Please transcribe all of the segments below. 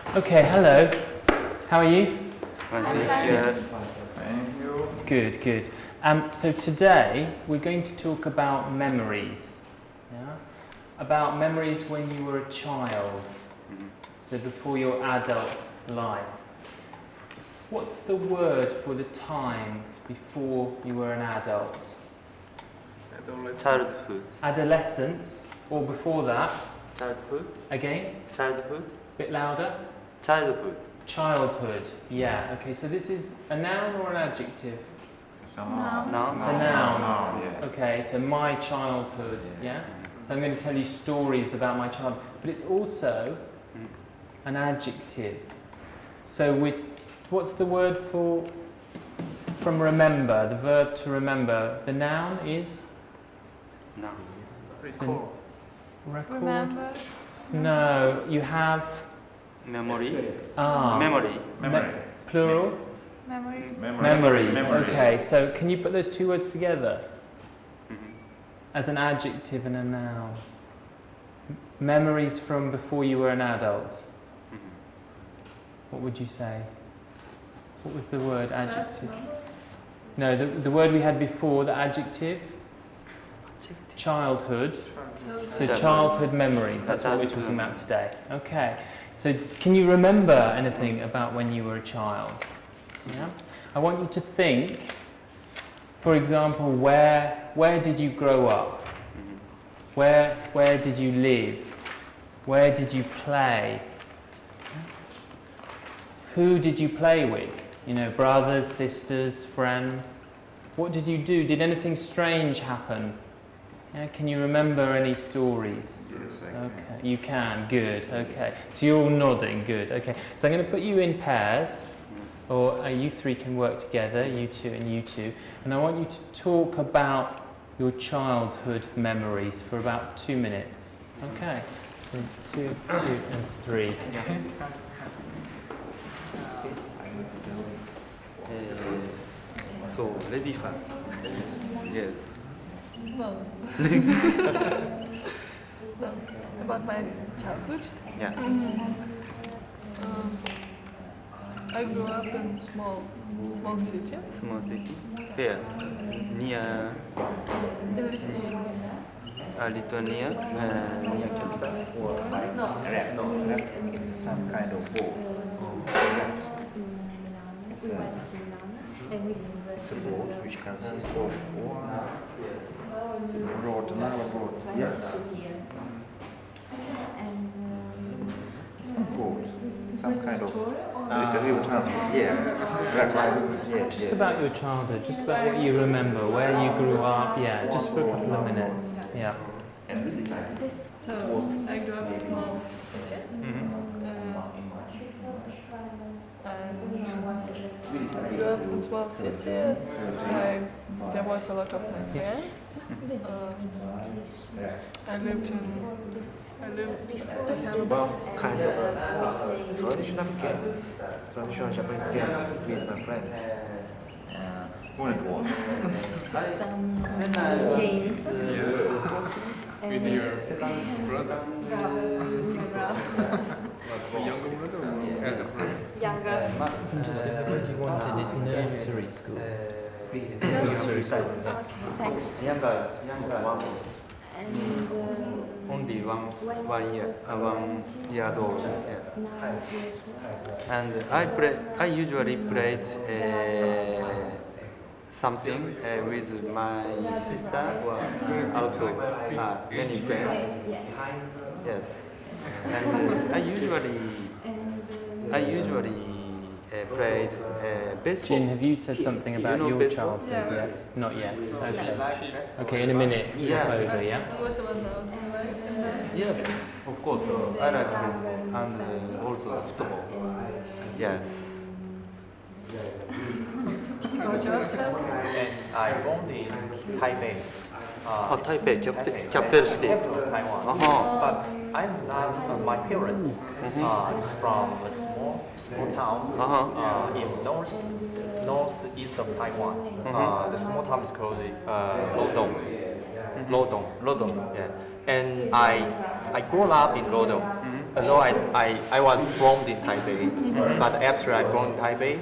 Okay, hello. How are you? Thank you. Good, good. So today we're going to talk about memories. Yeah? About memories when you were a child. So before your adult life. What's the word for the time before you were an adult? Childhood. Adolescence, or before that? Childhood. Again? Childhood. Bit louder? Childhood. Childhood, yeah. Okay, so this is a noun or an adjective? Noun. It's a noun. Okay, so my childhood, yeah? So I'm going to tell you stories about my childhood, but it's also an adjective. So what's the word from remember, the verb to remember? The noun is? Noun. Recall. Record? Remember? No, you have... Memory. Memory. Plural? Memories. Memories. Okay, so can you put those two words together? As an adjective and a noun. Memories from before you were an adult. What would you say? What was the word adjective? No, the word we had before, the adjective? Childhood. So childhood memories, that's what we're talking about today. Okay, so can you remember anything about when you were a child? Yeah? I want you to think, for example, where did you grow up? Where did you live? Where did you play? Who did you play with? You know, brothers, sisters, friends. What did you do? Did anything strange happen? Yeah, can you remember any stories? Yes, I can. Okay, you can. Good. Okay, so you're all nodding. Good. Okay, so I'm going to put you in pairs, or you three can work together, you two and you two, and I want you to talk about your childhood memories for about 2 minutes. Okay, so 2, 2, and 3. So, ready fast. Yes. No. No. About my childhood. Yeah. I grew up in small city. Small city. Where? Near In Lithuania. Lithuania. Near capital. No. It's some kind of boat. It's a boat which consists of one road, another road. Yes. It's not boat. It's some kind of real transport. Yeah. Right. Yes. Just about your childhood, just about what you remember, where you grew up, yeah, just for a couple of minutes. Yeah. So I grew up in small city. I grew up in small city. There was a lot of my friends. I lived kind of traditional Japanese game with my friends. When it was. games. With your brother? Younger brother or elder brother? Younger. Francesca, the word you wanted is nursery school. Nursery school. Okay, thanks. Younger one. And Only one years old. Yes. And I usually played something with my sister or outdoor. Many friends. Yes. And I usually played baseball. Jin, have you said something about your baseball? childhood Yeah. yet? Not yet. Okay. Okay, in a minute. Swap Yes. over, yeah? what about now? Yes, of course. I like baseball and also football. Yes. I born in Taipei. Taipei, capital city. Taiwan. But I love my parents. Is from a small town in northeast of Taiwan. The small town is called Lodong. Lodong. Yeah. And I grew up in Lodong. although I was born in Taipei, but after I born in Taipei,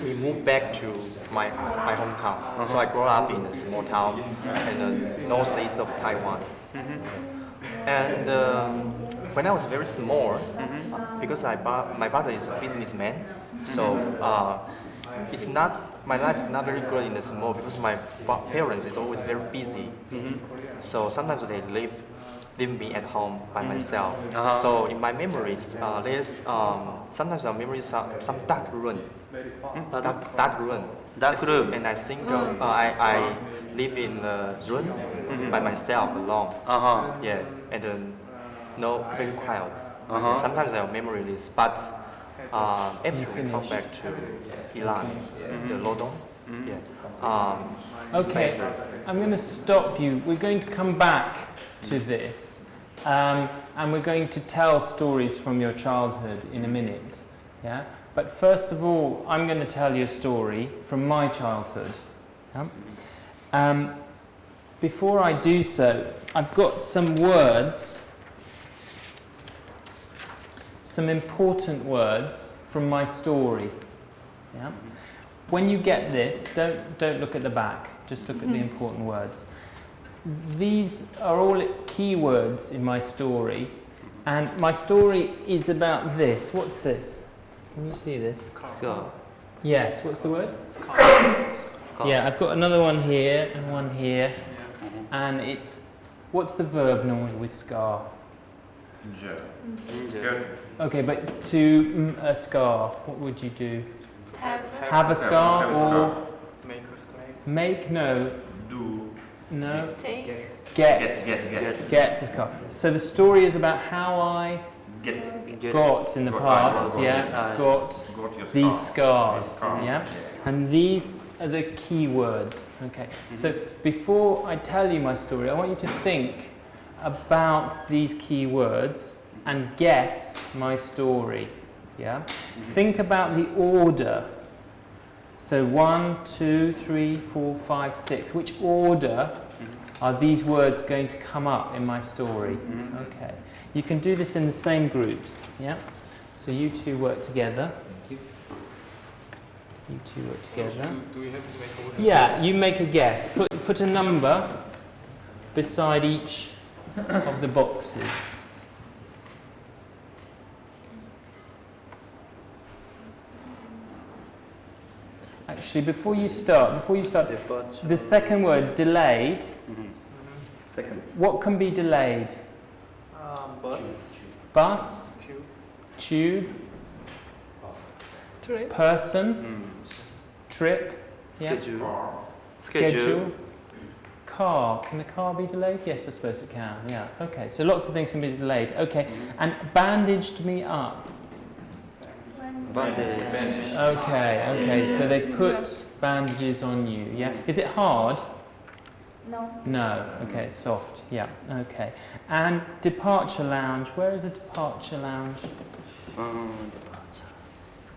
we moved back to my hometown. So I grew up in a small town in the northeast of Taiwan. And when I was very small, because my father is a businessman, so it's not. My life is not very good in the small because my parents is always very busy. So sometimes they leave me at home by myself. So in my memories, there's sometimes our memories are some dark room. Dark room. And I think I live in a room by myself alone. Yeah, and no very quiet. Sometimes I have memory is, but after we come back to Iran, the Lodong, Okay, I'm going to stop you. We're going to come back to this, and we're going to tell stories from your childhood in a minute. Yeah, but first of all, I'm going to tell you a story from my childhood. Yeah? Before I do so, I've got some words, some important words from my story. Yeah? When you get this, don't look at the back, just look at the important words. These are all key words in my story, and my story is about this. What's this? Can you see this? Scar. Yes, what's the word? Scar. Yeah, I've got another one here and one here, and it's, what's the verb normally with scar? Okay, but to a scar, what would you do? Have a scar or make? No. Do. No. Take. Get a scar. So the story is about how I got in the past. Yeah, got these scars. Yeah, and these are the key words. Okay. So before I tell you my story, I want you to think about these key words and guess my story. Yeah? Think about the order. So 1, 2, 3, 4, 5, 6. Which order are these words going to come up in my story? Okay. You can do this in the same groups. Yeah? So you two work together. You two work together. Do we have to make a order? Yeah, you make a guess. Put a number beside each of the boxes. Actually, before you start, the second word, delayed. Second. What can be delayed? Bus. Bus, Tube. tube, Trip. person, trip, yeah. Schedule, car. Can a car be delayed? Yes, I suppose it can. Yeah. Okay. So lots of things can be delayed. Okay. And bandaged me up. Bandage. Okay. Okay. So they put bandages on you. Yeah. Is it hard? No. No. Okay. It's soft. Yeah. Okay. And departure lounge. Where is a departure lounge?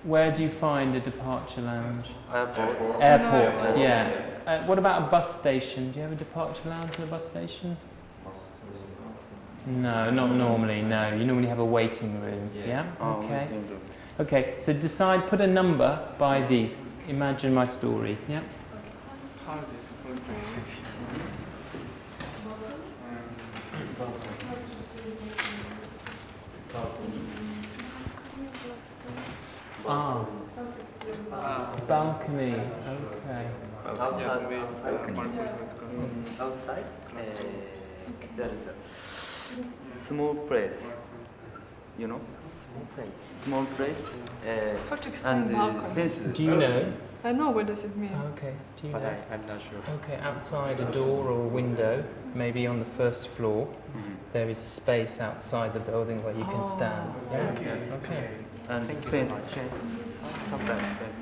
Where do you find a departure lounge? Airport. Airport. No. Yeah. What about a bus station? Do you have a departure lounge in a bus station? No, not normally. No, you normally have a waiting room. Yeah. Okay. Okay. So decide. Put a number by these. Imagine my story. Yeah. Hard is the first thing. Balcony. Okay. Yes, we Outside, there is a small place. You know? Small place. How to explain And balcony? fence. Do you know? I know, what does it mean? Okay. Do you but know? I'm not sure. Okay. Outside a door or a window, maybe on the first floor, there is a space outside the building where you can stand. Yeah. Okay. And fence. Sometimes fence.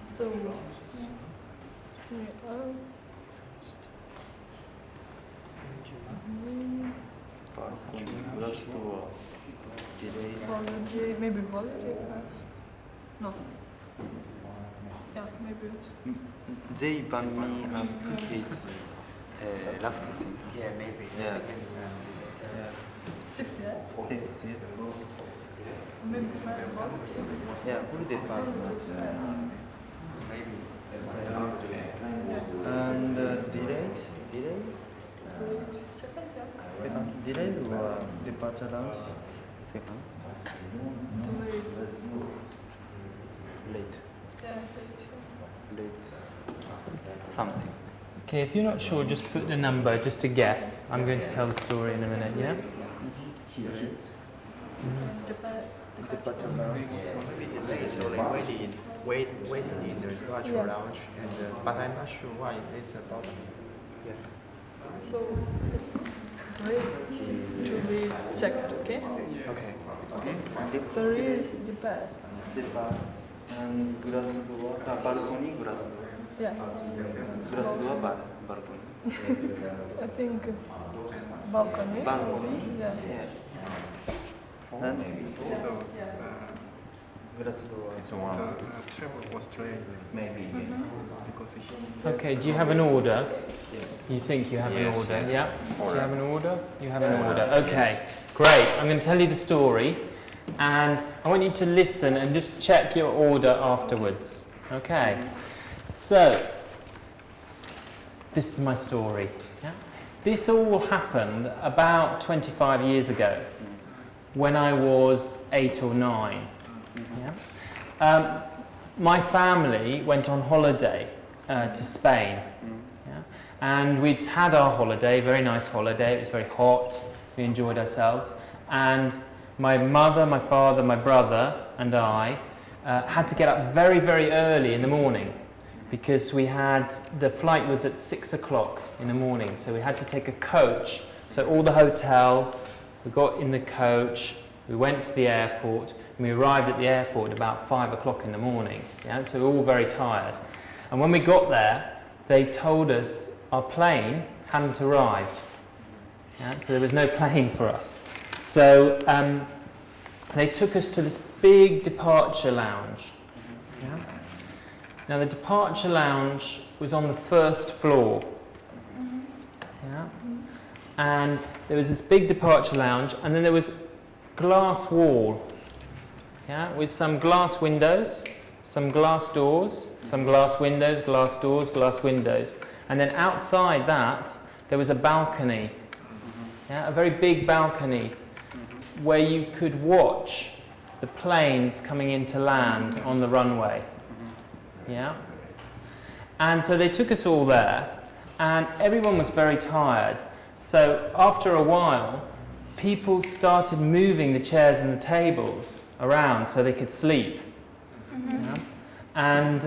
So, Glass door. Holiday, maybe holiday house? No. Yeah, maybe. They ban me and cookies last thing. Yeah, maybe. Yeah. Six, yeah? Okay. Maybe five, what? Yeah, holiday pass. And delay? Second, yeah? Second delay or departure lounge? Second. Delayed. Late. Yeah, late. Something. Okay, if you're not sure, just put a number, just to guess. I'm going to tell the story in a minute, yeah? Departure lounge. Maybe delay, so they waited in the departure lounge, and but I'm not sure why it's a problem. Yes. So it's three to be second, okay? Okay. Three is depart. Depart. And glass door, balcony, glass door. Yeah. Glass door, balcony. I think balcony. Balcony? Yeah. Yes. And So glass door. the travel was delayed Maybe. because he. Okay, do you have an order? You think you have an order? yes. Yeah? Do you have an order? You have an order. Okay, great. I'm going to tell you the story, and I want you to listen and just check your order afterwards. Okay? So, this is my story. Yeah? This all happened about 25 years ago, when I was 8 or 9. Yeah? My family went on holiday to Spain. Yeah? And we'd had our holiday, very nice holiday. It was very hot. We enjoyed ourselves. And my mother, my father, my brother and I had to get up very, very early in the morning because the flight was at 6 o'clock in the morning. So we had to take a coach. So all the hotel, we got in the coach, we went to the airport, and we arrived at the airport about 5 o'clock in the morning. Yeah? So we were all very tired. And when we got there, they told us our plane hadn't arrived. Yeah? So there was no plane for us. So they took us to this big departure lounge. Yeah? Now the departure lounge was on the first floor. Yeah? And there was this big departure lounge, and then there was glass wall, yeah, with some glass windows, some glass doors, some glass windows, glass doors, glass windows. And then outside that, there was a balcony, yeah, a very big balcony, where you could watch the planes coming into land on the runway. Yeah? And so they took us all there, and everyone was very tired. So after a while, people started moving the chairs and the tables around so they could sleep. Yeah? And,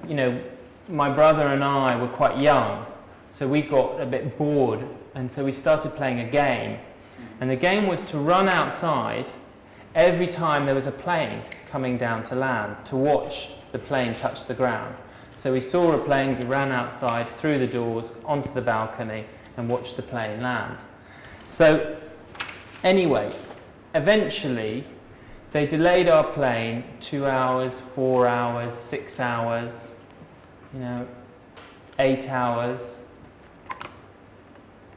you know, my brother and I were quite young, so we got a bit bored, and so we started playing a game. And the game was to run outside every time there was a plane coming down to land, to watch the plane touch the ground. So we saw a plane, we ran outside, through the doors, onto the balcony, and watched the plane land. So, anyway, eventually, they delayed our plane 2 hours, 4 hours, 6 hours, 8 hours.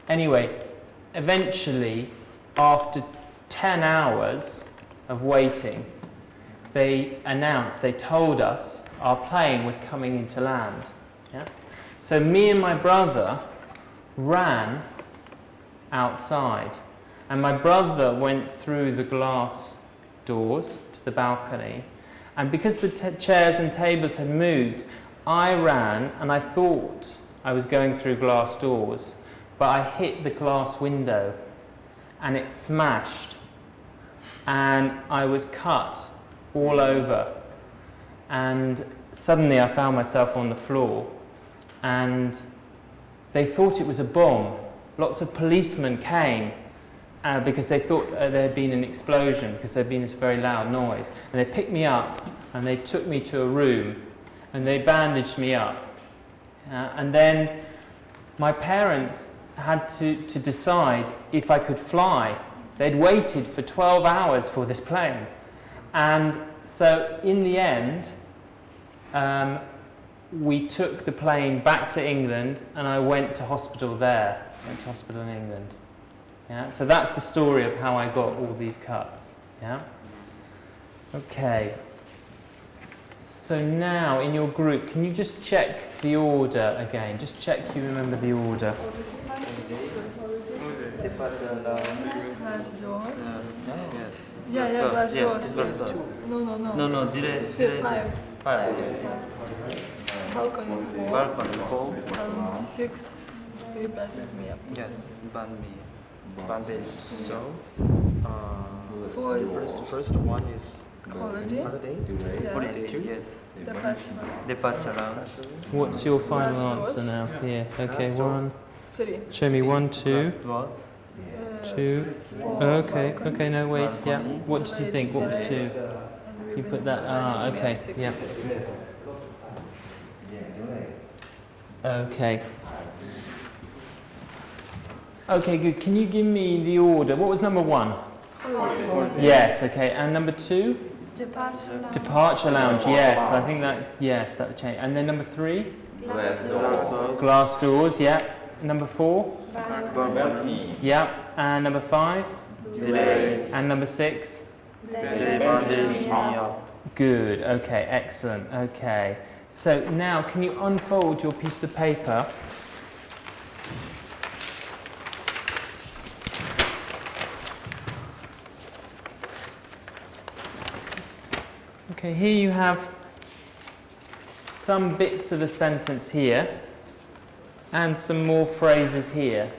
Anyway, eventually, after 10 hours of waiting, they told us our plane was coming into land. Yeah? So me and my brother ran outside, and my brother went through the glass doors to the balcony, and because the chairs and tables had moved, I ran, and I thought I was going through glass doors, but I hit the glass window and it smashed, and I was cut all over, and suddenly I found myself on the floor, and they thought it was a bomb. Lots of policemen came because they thought there had been an explosion, because there had been this very loud noise. And they picked me up and they took me to a room and they bandaged me up. And then my parents had to decide if I could fly. They'd waited for 12 hours for this plane. And so in the end, we took the plane back to England and I went to hospital there. Went to hospital in England. Yeah, so that's the story of how I got all these cuts. Yeah. Okay. So now in your group, can you just check the order again? Just check you remember the order. Glass doors. Yes. Yeah, glass doors. Glass door. No. Five. Yes. Balcony 4. Balcony 4. 6. You better me up. Yes. Bandage. So, 4 is First one is holiday. holiday. Yeah. holiday. Yes. Departure. Lounge. What's your final Glass answer doors. now? Here. Okay, Glass door. 1. 3. Show me 1, 2, Glass doors. 2. 4. Okay, okay, no, wait, yeah. What did you think? What was 2? You put that, okay, yeah. Okay. Okay, good. Can you give me the order? What was number 1? Holiday. Yes, okay. And number 2? Departure. Departure lounge, yes. I think that, yes, that would change. And then number 3? Glass doors. Glass doors, yeah. Number 4? Balcony. Yeah. And number 5? Delay. And number 6? Bandage me up. Good, okay, excellent, okay. So now, can you unfold your piece of paper? Okay, here you have some bits of a sentence here and some more phrases here.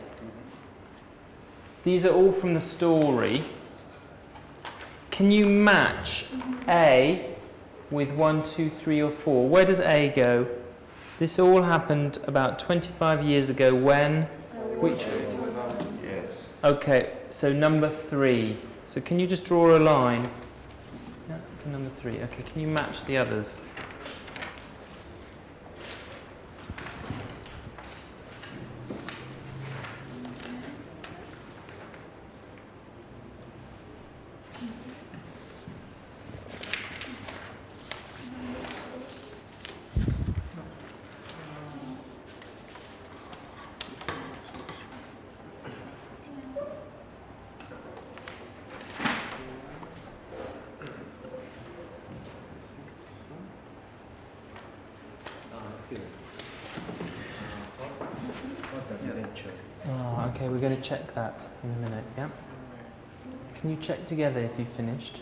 These are all from the story. Can you match A with 1, 2, 3 or 4? Where does A go? This all happened about 25 years ago when? Which? Yes. Okay, so number 3. So can you just draw a line? Yeah, to number 3. Okay, can you match the others? Oh, okay, we're going to check that in a minute, yeah? Can you check together if you've finished?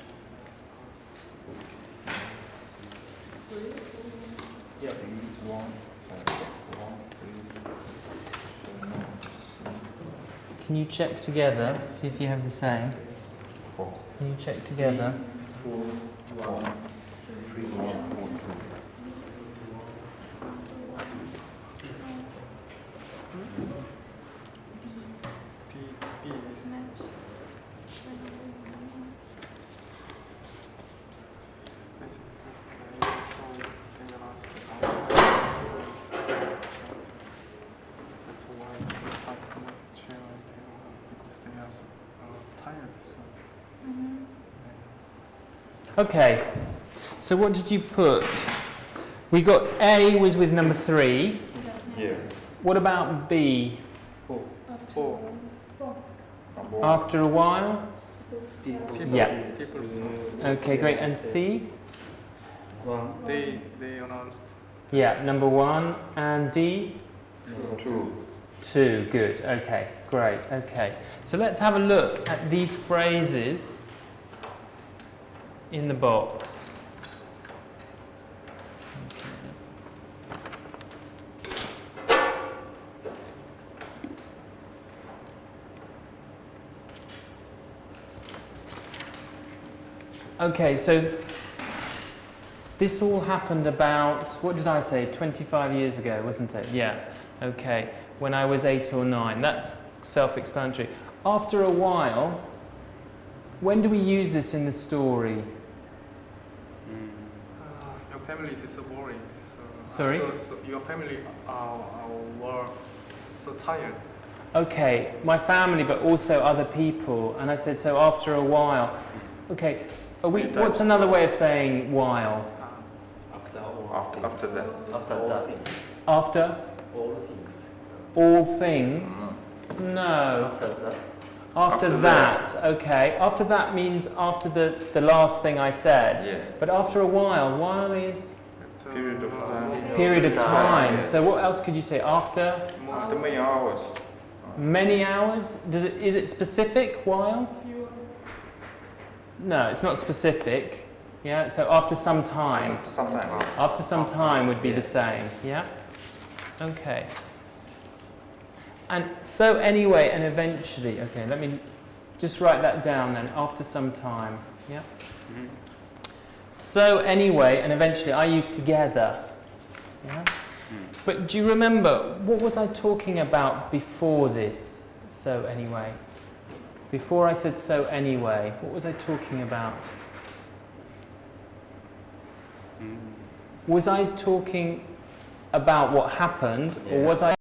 Can you check together, see if you have the same? Can you check together? B is I think so. They lost that's why they start to chill because they are so tired. So Okay, so what did you put? We got A was with number 3. Yeah. What about B? 4. After a while? Yeah. People start. Okay, great. And C? They announced Yeah, number 1. And D? 2. Good. Okay, great. Okay. So let's have a look at these phrases in the box. Okay, so this all happened about, what did I say, 25 years ago, wasn't it? Yeah, okay, when I was 8 or 9. That's self-explanatory. After a while, when do we use this in the story? your family is so boring. So, Sorry? So your family were so tired. Okay, my family, but also other people. And I said, so after a while. Okay, what's another way of saying while? after that. After that. After All things. all things? No. After that. After After that, okay. After that means after the last thing I said. Yeah. But after a while is Period of time. period of time. Yeah. So what else could you say? After After many hours. many hours? Is it specific while? No, it's not specific. Yeah, so after some time. After some time. After some time would be the same. Yeah? Okay. And so anyway and eventually. Okay, let me just write that down then. After some time. Yeah? So anyway and eventually I use together. Yeah? But do you remember, what was I talking about before this? So anyway. Before I said so anyway, what was I talking about? Was I talking about what happened, or was I